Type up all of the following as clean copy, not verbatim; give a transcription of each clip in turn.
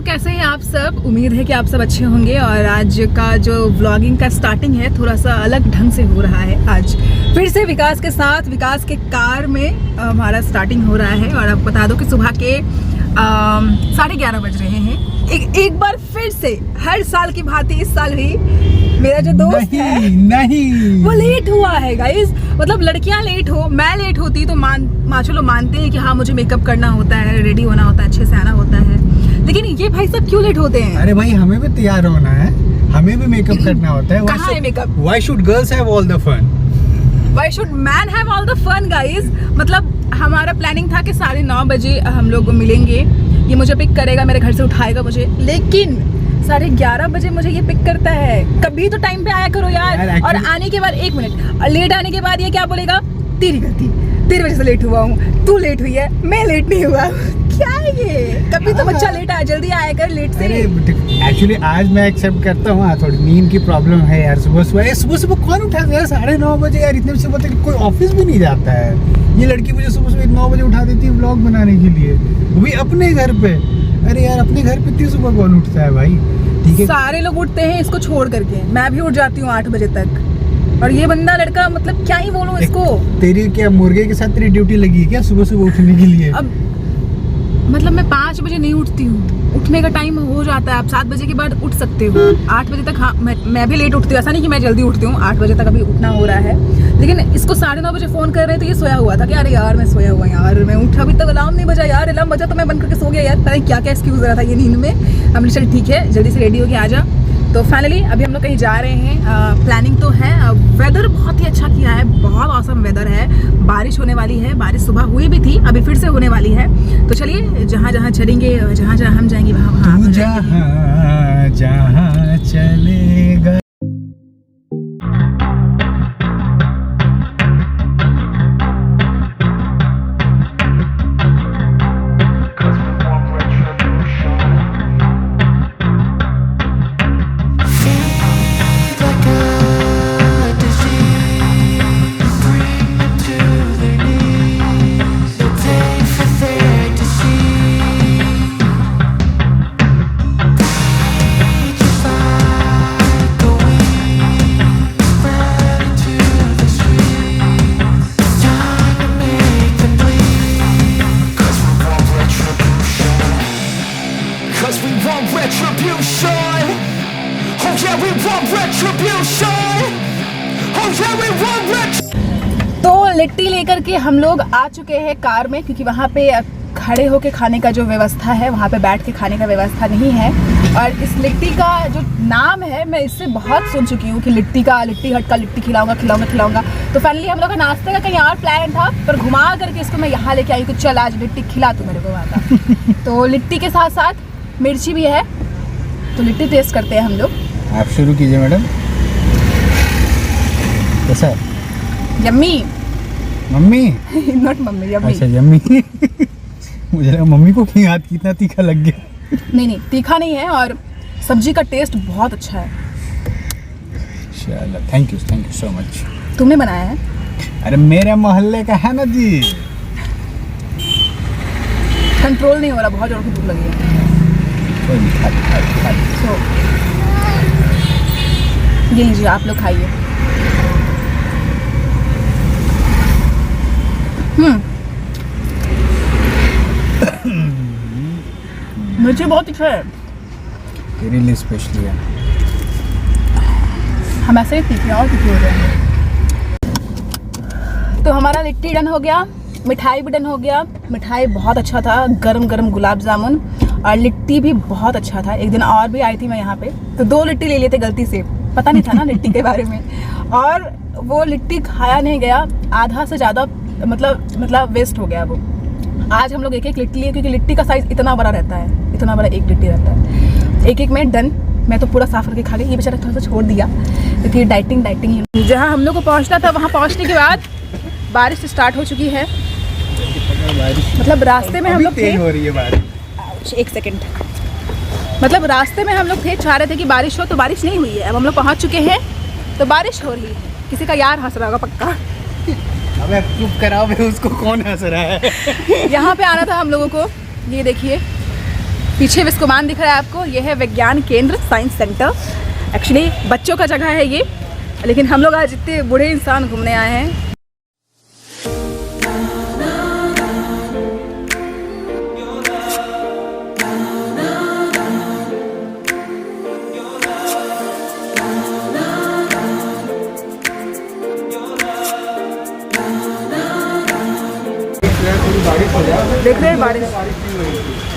कैसे हैं आप सब? उम्मीद है कि आप सब अच्छे होंगे। और आज का जो व्लॉगिंग का स्टार्टिंग है थोड़ा सा अलग ढंग से हो रहा है। आज फिर से विकास के साथ, विकास के कार में हमारा स्टार्टिंग हो रहा है। और अब बता दो कि सुबह के 11:30 बज रहे हैं। एक बार फिर से हर साल की भांति इस साल भी मेरा जो दोस्त है वो लेट हुआ है गाइस। मतलब लड़कियां लेट हो, मैं लेट होती तो चलो मानते हैं कि हाँ मुझे मेकअप करना होता है, रेडी होना होता है, अच्छे से आना होता है, लेकिन ये भाई सब क्यों लेट होते हैं? अरे भाई हमें भी तैयार होना है, हमें भी मेकअप करना होता है। कहाँ है makeup? Why should girls have all the fun? Why should man have all the fun guys? मतलब हमारा प्लानिंग था कि 9:30 बजे हम लोग मिलेंगे, ये मुझे पिक करेगा, मेरे घर से उठाएगा मुझे, लेकिन 11:30 बजे मुझे ये पिक करता है। कभी तो टाइम पे आया करो यार। और आने के बाद 1 मिनट और लेट आने के बाद ये क्या बोलेगा, तेरी गलती, तेरी वजह से लेट हुआ हूँ, तू लेट हुई है, मैं लेट नहीं हुआ। क्या है ये? कभी तो बच्चा लेट आया, जल्दी आया कर लेट से। एक्चुअली आज मैं एक्सेप्ट करता हूँ, थोड़ी नींद की प्रॉब्लम है यार। सुबह कौन उठा यार 9:30 बजे यार? इतने सुबह तक कोई ऑफिस भी नहीं जाता है। ये लड़की मुझे सुबह 9 बजे उठा देती है व्लॉग बनाने के लिए, वो भी अपने घर पे। अरे यार अपने घर पे इतनी सुबह कौन उठता है भाई? ठीक है, सारे लोग उठते हैं इसको छोड़ करके, मैं भी उठ जाती हूँ 8 बजे तक। और ये बंदा लड़का, मतलब क्या ही बोलूं इसको। तेरी क्या मुर्गे के साथ तेरी ड्यूटी लगी है क्या सुबह सुबह उठने के लिए? अब मतलब मैं 5 बजे नहीं उठती हूँ, उठने का टाइम हो जाता है। आप 7 बजे के बाद उठ सकते हो, 8 बजे तक। हाँ मैं भी लेट उठती हूँ, ऐसा नहीं कि मैं जल्दी उठती हूँ, 8 बजे तक अभी उठना हो रहा है। लेकिन इसको 9:30 बजे फोन कर रहे थे, ये सोया हुआ था कि अरे यार मैं सोया हुआ यार, मैं उठा अभी तक, अलार्म नहीं बजा यार, अलार्म बजा तो मैं बंद करके सो गया यार। पता नहीं क्या क्या एक्सक्यूज रहा था ये नींद में। हमने चल ठीक है जल्दी से रेडी होके आ जा। तो फाइनली अभी हम लोग कहीं जा रहे हैं। प्लानिंग तो है, वेदर बहुत ही अच्छा किया है, बहुत ऑसम वेदर है। बारिश होने वाली है, बारिश सुबह हुई भी थी, अभी फिर से होने वाली है। तो चलिए जहाँ जहाँ चलेंगे, जहाँ जहाँ हम जाएंगे वहाँ जहाँ चलेगा। तो लिट्टी लेकर के हम लोग आ चुके हैं कार में, क्योंकि वहाँ पे खड़े होके खाने का जो व्यवस्था है, वहाँ पे बैठ के खाने का व्यवस्था नहीं है। और इस लिट्टी का जो नाम है, मैं इससे बहुत सुन चुकी हूँ कि लिट्टी हट का लिट्टी खिलाऊंगा। तो फाइनली हम लोग का नाश्ते का कहीं और प्लान था, पर घुमा करके इसको मैं यहाँ लेके आई कि चल आज लिट्टी खिला तू मेरे को वहाँ का। तो लिट्टी के साथ साथ मिर्ची भी है, तो लिट्टी टेस्ट करते हैं हम लोग। आप शुरू कीजिए मैडम। कैसा? Yummy. Mummy not mummy, yummy. अच्छा यम्मी। मुझे लगा मम्मी को कहीं हाथ कितना तीखा लग गया। नहीं तीखा नहीं है, और सब्जी का टेस्ट बहुत अच्छा है। चलो थैंक यू सो मच। तुमने बनाया है? अरे मेरे मोहल्ले का है ना जी। कंट्रोल नहीं हो रहा, बहुत जोर की भूख लगी है। So, ये लीजिए आप लोग खाइए। मिर्ची बहुत तीखा है, तेरे लिए स्पेशली है। हम ऐसे ही तीखे और तीखे हो रहे हैं। तो हमारा लिट्टी डन हो गया, मिठाई भी डन हो गया। मिठाई बहुत अच्छा था, गरम गरम गुलाब जामुन, और लिट्टी भी बहुत अच्छा था। एक दिन और भी आई थी मैं यहाँ पे, तो 2 लिट्टी ले लिए थे गलती से, पता नहीं था ना लिट्टी के बारे में। और वो लिट्टी खाया नहीं गया, आधा से ज़्यादा मतलब वेस्ट हो गया वो। आज हम लोग एक लिट्टी लिए, क्योंकि लिट्टी का साइज़ इतना बड़ा रहता है, इतना बड़ा एक लिट्टी रहता है। एक में डन। मैं तो पूरा साफ करके खा गई, ये बेचारा थोड़ा सा छोड़ दिया, क्योंकि डाइटिंग। जहाँ हम लोग को पहुँचना था, वहाँ पहुँचने के बाद बारिश स्टार्ट हो चुकी है। मतलब रास्ते में हम लोग थे, हो रही है बारिश। 1 सेकेंड। मतलब रास्ते में हम लोग थे, चाह रहे थे कि बारिश हो, तो बारिश नहीं हुई है। अब हम लोग पहुँच चुके हैं, तो बारिश हो रही है। किसी का यार हंस रहा होगा पक्का। अबे चुप कराओ, उसको कौन हंस रहा है? यहाँ पे आना था हम लोगों को, ये देखिए पीछे विस्कोमान दिख रहा है आपको, ये है विज्ञान केंद्र साइंस सेंटर। एक्चुअली बच्चों का जगह है ये, लेकिन हम लोग आज इतने बूढ़े इंसान घूमने आए हैं। देख रहे हैं बारिश,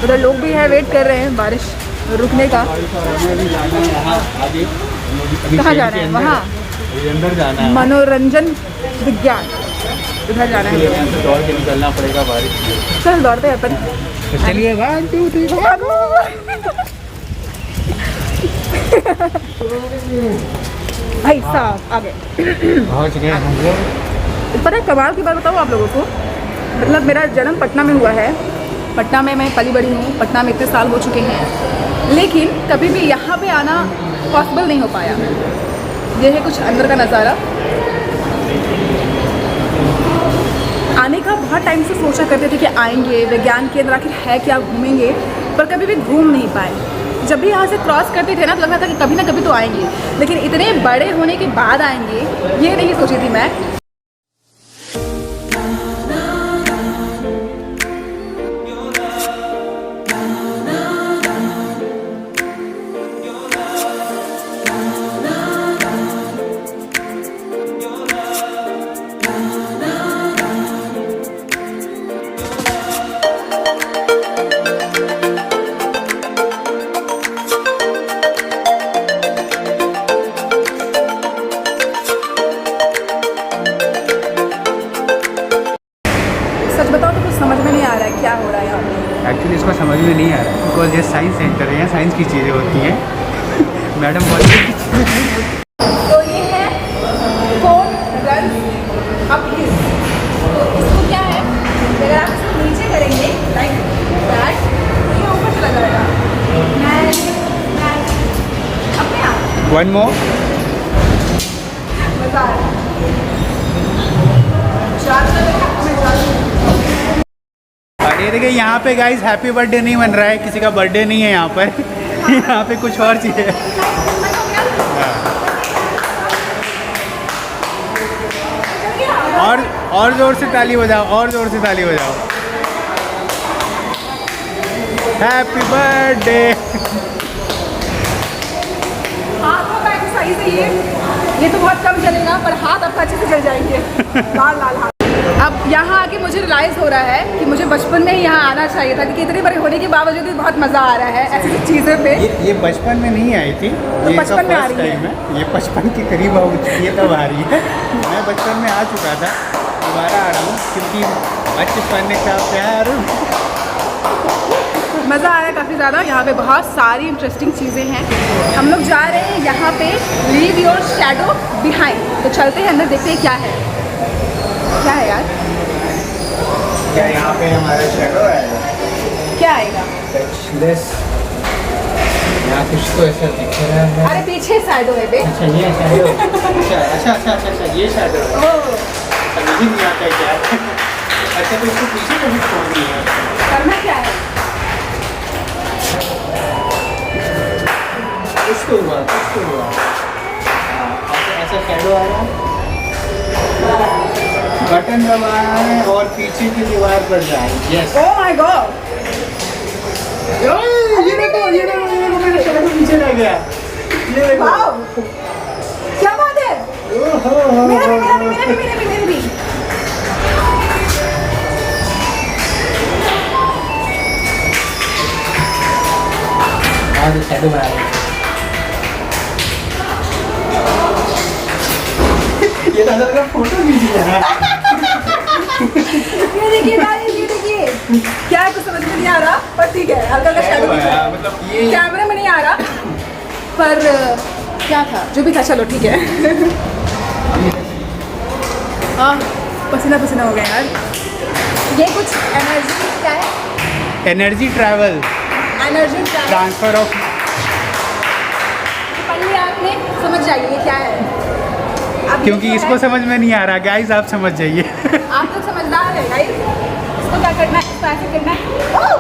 उधर लोग भी हैं, वेट कर रहे हैं बारिश रुकने का। कहाँ जाना है? वहाँ अंदर जाना है, मनोरंजन विज्ञान, उधर जाना है। दौड़ के निकलना पड़ेगा बारिश में। चल दौड़ते हैं अपन। तो चलिए 1 2 3 भाई साहब आगे पहुँच गए हम लोग। पता है कमाल की बात बताऊँ आप लोगों को, मतलब मेरा जन्म पटना में हुआ है, पटना में मैं पली बड़ी हूँ, पटना में इतने साल हो चुके हैं, लेकिन कभी भी यहाँ पे आना पॉसिबल नहीं हो पाया। ये है कुछ अंदर का नज़ारा। आने का बहुत टाइम से सोचा करते थे कि आएंगे, विज्ञान केंद्र आखिर है क्या, घूमेंगे, पर कभी भी घूम नहीं पाए। जब भी यहाँ से क्रॉस करते थे ना तो लगता था कि कभी ना कभी तो आएंगे, लेकिन इतने बड़े होने के बाद आएंगे ये नहीं सोची थी मैं। समझ में नहीं आ रहा है क्या हो रहा है यहाँ पे। एक्चुअली इसको समझ में नहीं आ रहा है बिकॉज ये साइंस सेंटर है, यहाँ साइंस की चीज़ें होती हैं। मैडम बोलिए की चीज़ें। तो ये है फोन रन अप हिल। तो इसको क्या है, अगर आप इसको नीचे करेंगे लाइक दैट तो ये ऊपर चला जाएगा अपने आप। 1 more। मजा आ रहा है। ज़्यादा हमें ज़्यादा और ये देखिए यहाँ पे गाइस हैप्पी बर्थडे नहीं बन रहा है, किसी का बर्थडे नहीं है यहाँ पर। यहाँ पे कुछ और चीज़ है। और जोर से ताली बजाओ, और जोर से ताली बजाओ। Happy birthday. हाथों का एक्सरसाइज है ये तो बहुत कम चलेगा, पर हाथ अब अच्छे से चल जाएंगे। लाल लाल हाथ। अब यहाँ आके मुझे रियलाइज़ हो रहा है कि मुझे बचपन में ही यहाँ आना चाहिए था, क्योंकि इतने बड़े होने के बावजूद भी बहुत मज़ा आ रहा है ऐसी चीज़ों पे। ये बचपन में नहीं आई थी, तो ये बचपन में आ रही है। ये 55 के करीब हो चुकी है तब आ रही है। मैं बचपन में आ चुका था, दोबारा आ रहा हूँ क्योंकि बचपन का प्यार। मज़ा आया काफ़ी ज़्यादा। यहाँ पे बहुत सारी इंटरेस्टिंग चीज़ें हैं। हम लोग जा रहे हैं यहाँ पे लीव योर शैडो बिहाइंड। तो चलते हैं अंदर, देखते हैं क्या है। क्या है यार? क्या यहाँ पे हमारा शैडो आएगा? क्या आएगा? यहाँ कुछ तो ऐसा दिख रहा है। अरे पीछे शैडो है बे। अच्छा ये शैडो। अच्छा ये शैडो है। ओह, समझ ही नहीं आता है क्या। अच्छा तो इसको पीछे कभी छोड़ नहीं है। करना क्या है? कुछ तो हुआ। ऐसा शैडो आ रहा है, बटन दबाना है और पीछे की दीवार पर जाए। यस। ओह माय गॉड, ये देखो मेरा शैडो पीछे रह गया। ये देखो। वाओ, क्या बात है। ओहो। मेरा भी। और शैडो बना रहे हैं। ये दादा का फोटो लीजिए ना। ये देखिए गाइस, ये देखिए क्या है, कुछ समझ में नहीं आ रहा, पर ठीक है, हल्का हल्का शैडो दिख रहा है। मतलब ये कैमरे में नहीं आ रहा, पर क्या था जो भी था, चलो ठीक है। पसीना हो गया यार। ये कुछ एनर्जी, क्या है? Energy travel, energy transfer of. पढ़ लिया आपने, समझ जाइए ये क्या है। अब क्योंकि ये इसको है, समझ में नहीं आ रहा गाइस, आप समझ जाइए। आप लोग समझदार है गाइस। इसको क्या करना है, इसको ऐसे करना है। ओह!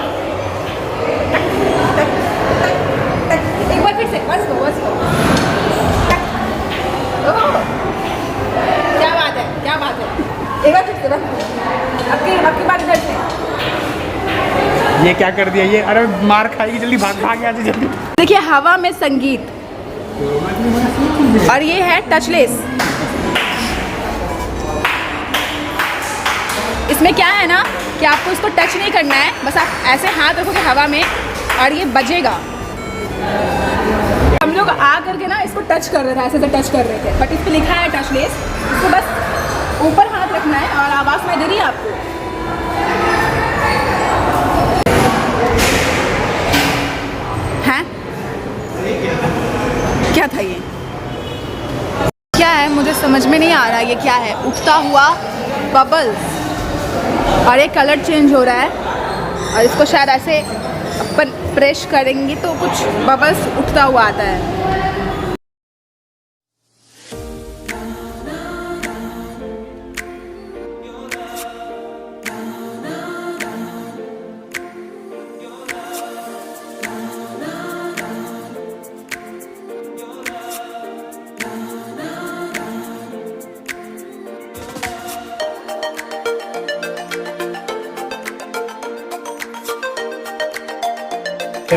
ये क्या कर दिया ये? अरे मार खाएगी, जल्दी भाग भाग यहाँ से जल्दी। देखिए हवा में संगीत, और ये है टचलेस। इसमें क्या है ना कि आपको इसको टच नहीं करना है, बस आप ऐसे हाथ रखोगे हवा में और ये बजेगा। हम लोग आ करके ना इसको टच कर रहे थे, ऐसे टच कर रहे थे, बट इस पर लिखा है टचलेस। इसको बस ऊपर हाथ रखना है और आवाज़ में दे रही है आपको। हैं? क्या था ये? क्या है मुझे समझ में नहीं आ रहा ये क्या है। उठता हुआ बबल्स, और ये कलर चेंज हो रहा है, और इसको शायद ऐसे अपन प्रेस करेंगे तो कुछ बबल्स उठता हुआ आता है।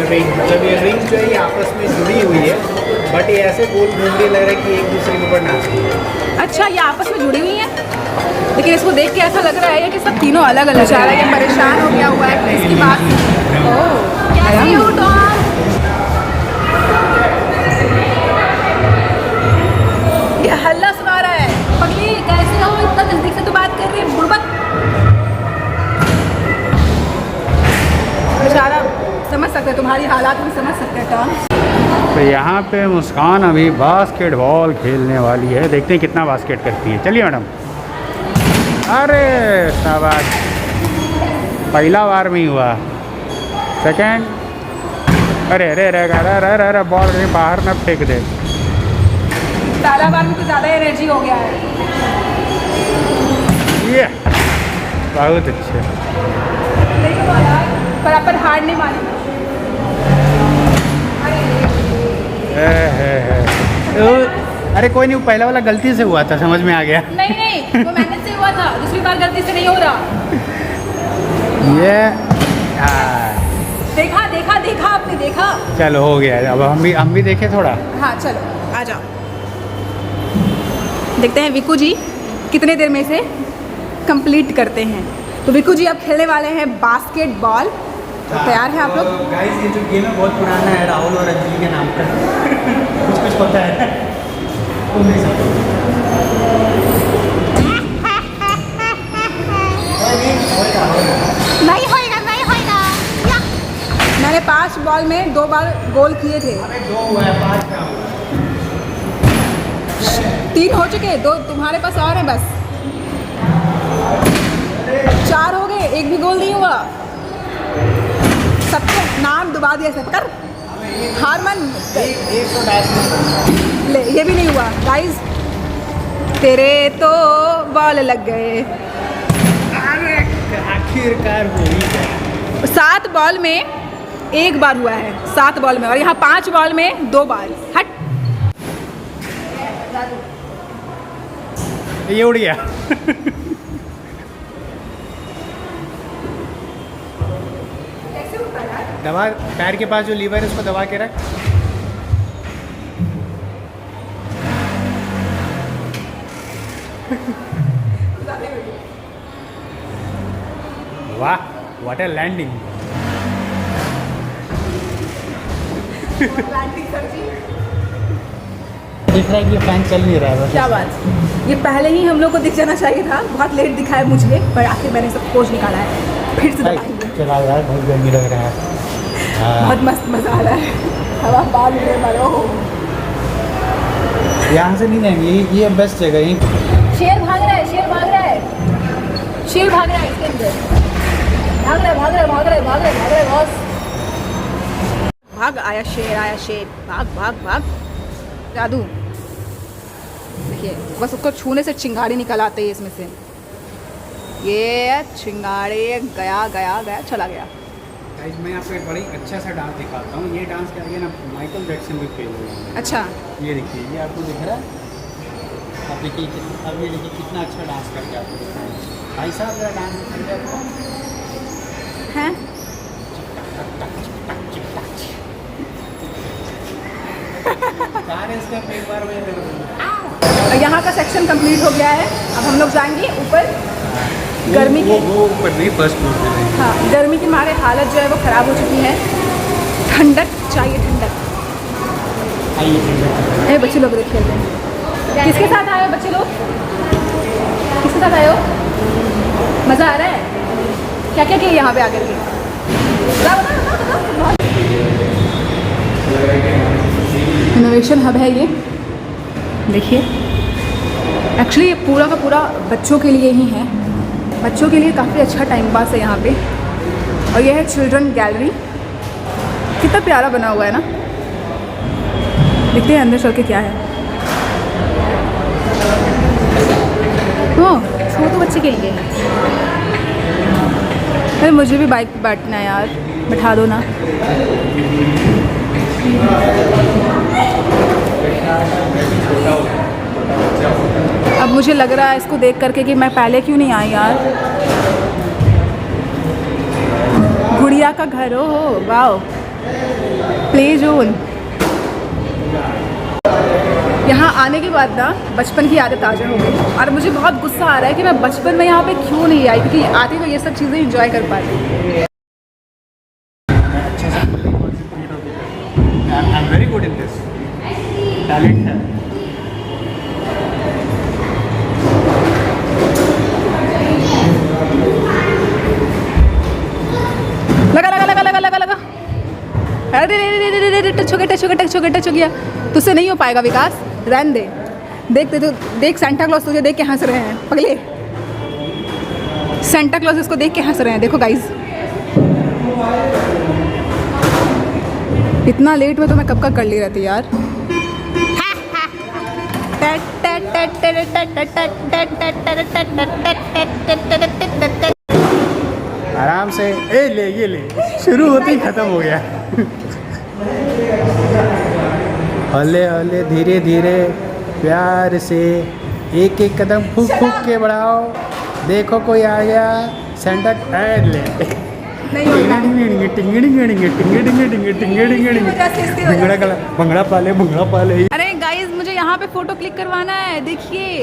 मतलब ये रिंग जो है ये आपस में जुड़ी हुई है, बट ये ऐसे गोल घूम रही, लग रहा है कि एक दूसरे के ऊपर नाच रही है। अच्छा, ये आपस में जुड़ी हुई हैं, लेकिन इसको देख के ऐसा लग रहा है कि सब तीनों अलग अलग है। ये परेशान हो गया हुआ है इसकी बात। कैसी हो टॉम? ये हल्ला सुना रहा है। पगली कैसे हो? इतना नजदीक से तो बात कर रही है, बुड़बक। बेचारा समझ सकते हैं, तुम्हारी हालात हम समझ सकते हैं टॉम। तो यहाँ पे मुस्कान अभी बास्केटबॉल खेलने वाली है, देखते हैं कितना बास्केट करती है। चलिए मैडम। अरे शाबाश, पहला बार में ही हुआ, सेकंड। अरे अरे अरे अरे अरे अरे बॉल कहीं बाहर ना फेंक दे। पहला बार में तो ज़्यादा एनर्जी हो गया है। ये बहुत अच्छे, पर अपन हार नहीं मानेंगे। अरे कोई नहीं, पहला वाला गलती से हुआ था, समझ में आ गया। नहीं नहीं, वो मेहनत से हुआ था, दूसरी बार गलती से नहीं हो रहा। ये देखा देखा देखा, आपने देखा। चलो हो गया, अब हम भी देखें थोड़ा। हाँ चलो आ जाओ, देखते हैं विकू जी कितने देर में से कंप्लीट करते हैं। तो विकू जी अब खेलने वाले हैं बास्केटबॉल। तो तैयार हैं आप लोग? गाइस ये जो गेम है बहुत पुराना है, राहुल और अंजलि के नाम पर कुछ कुछ पता है तो नहीं सकते। नहीं होएगा, नहीं होएगा। मैंने 5 बॉल में 2 बार गोल किए थे। 2 हुआ है, 5 का हुआ। 3 हो चुके, 2 तुम्हारे पास और हैं बस। 4 हो गए, 1 भी गोल नहीं हुआ। सबके नाम डुबा दिया सब कर। हार मन ले, ये भी नहीं हुआ। गाइस तेरे तो बॉल लग गए। आखिरकार हुई। 7 बॉल में 1 बार हुआ है, 7 बॉल में, और यहाँ 5 बॉल में 2 बार। हट, ये उड़ गया। दबा, पैर के पास जो लीवर है उसको दबा के रख। वाह, व्हाट ए लैंडिंग। दिख रहा है कि ये फैन चल नहीं रहा है। क्या बात, ये पहले ही हम लोग को दिख जाना चाहिए था। बहुत लेट दिखा है मुझे, पर आखिर मैंने सब खोज निकाला है। फिर से दबाएंगे। चला यार, बहुत गर्मी लग रहा है। बहुत मस्त मजा आ रहा है। हवा बाल उड़े मारो। यहाँ से नहीं जाएंगे, ये बेस्ट जगह है। शेर भाग रहा है, शेर भाग रहा है, शेर भाग रहा है इसके अंदर। भाग रहा है, भाग रहा है, भाग रहा है, भाग रहा है, भाग रहा है बॉस। भाग, आया शेर, आया शेर। भाग भाग भाग। जादू देखिए, बस उसको छूने से चिंगारी निकल आते है इसमें से। ये चिंगारी गया गया गया, चला गया। गाइस मैं आपको एक बड़ी अच्छा सा डांस दिखाता हूँ। ये डांस के आगे ना माइकल जैक्सन भी फेल हुए हैं। अच्छा, ये देखिए, ये आपको दिख रहा है। अब देखिए, अब ये देखिए कितना अच्छा डांस करके आपको दिख रहा है। भाई साहब, मेरा डांस हैं? यहाँ का सेक्शन कंप्लीट हो गया है। अब हम लोग जाएंगे ऊपर। गर्मी की वो ऊपर नहीं, फर्स्ट फ्लोर पे नहीं। हाँ, गर्मी की मारे हालत जो है वो ख़राब हो चुकी है। ठंडक चाहिए, ठंडक। ये बच्चे लोग देख खेलते हैं। किसके साथ आए हो बच्चे लोग? किसके साथ आए हो? मज़ा आ रहा है? क्या क्या किया यहाँ पे आकर के? इनोवेशन हब है ये, देखिए। एक्चुअली ये पूरा का पूरा बच्चों के लिए ही है। बच्चों के लिए काफ़ी अच्छा टाइम पास है यहाँ पे। और ये है चिल्ड्रन गैलरी। कितना प्यारा बना हुआ है ना। देखते हैं अंदर चल के क्या है। ओह, छोटे बच्चे के लिए। अरे मुझे भी बाइक पे बैठना है यार, बैठा दो ना। अब मुझे लग रहा है इसको देख करके कि मैं पहले क्यों नहीं आई यार। गुड़िया का घर हो, वाओ। Play zone. यहाँ आने के बाद ना बचपन की आदत ताज़ा हो गई। और मुझे बहुत गुस्सा आ रहा है कि मैं बचपन में यहाँ पे क्यों नहीं आई, क्योंकि आती तो ये सब चीज़ें एंजॉय कर पाती। I'm very good in this. Talent है। लगा लगा लगा लगा लगा लगा। अरे टच हो गया। तुझसे नहीं हो पाएगा विकास, रहने दे। देख तो देख, सेंटा क्लॉज तुझे देख के हंस रहे हैं पगले। सेंटा क्लॉज इसको देख के हंस रहे हैं, देखो गाइस। इतना लेट में तो मैं कब का कर ली रहती यार। आराम से। ए ले, ये ले, शुरू होते ही खत्म हो गया। हौले हौले, धीरे धीरे, प्यार से, एक एक कदम फूक फूक के बढ़ाओ। देखो कोई आ गया। सेंटा ले भंगड़ा पाले। अरे गाइस, मुझे यहाँ पे फोटो क्लिक करवाना है, देखिए।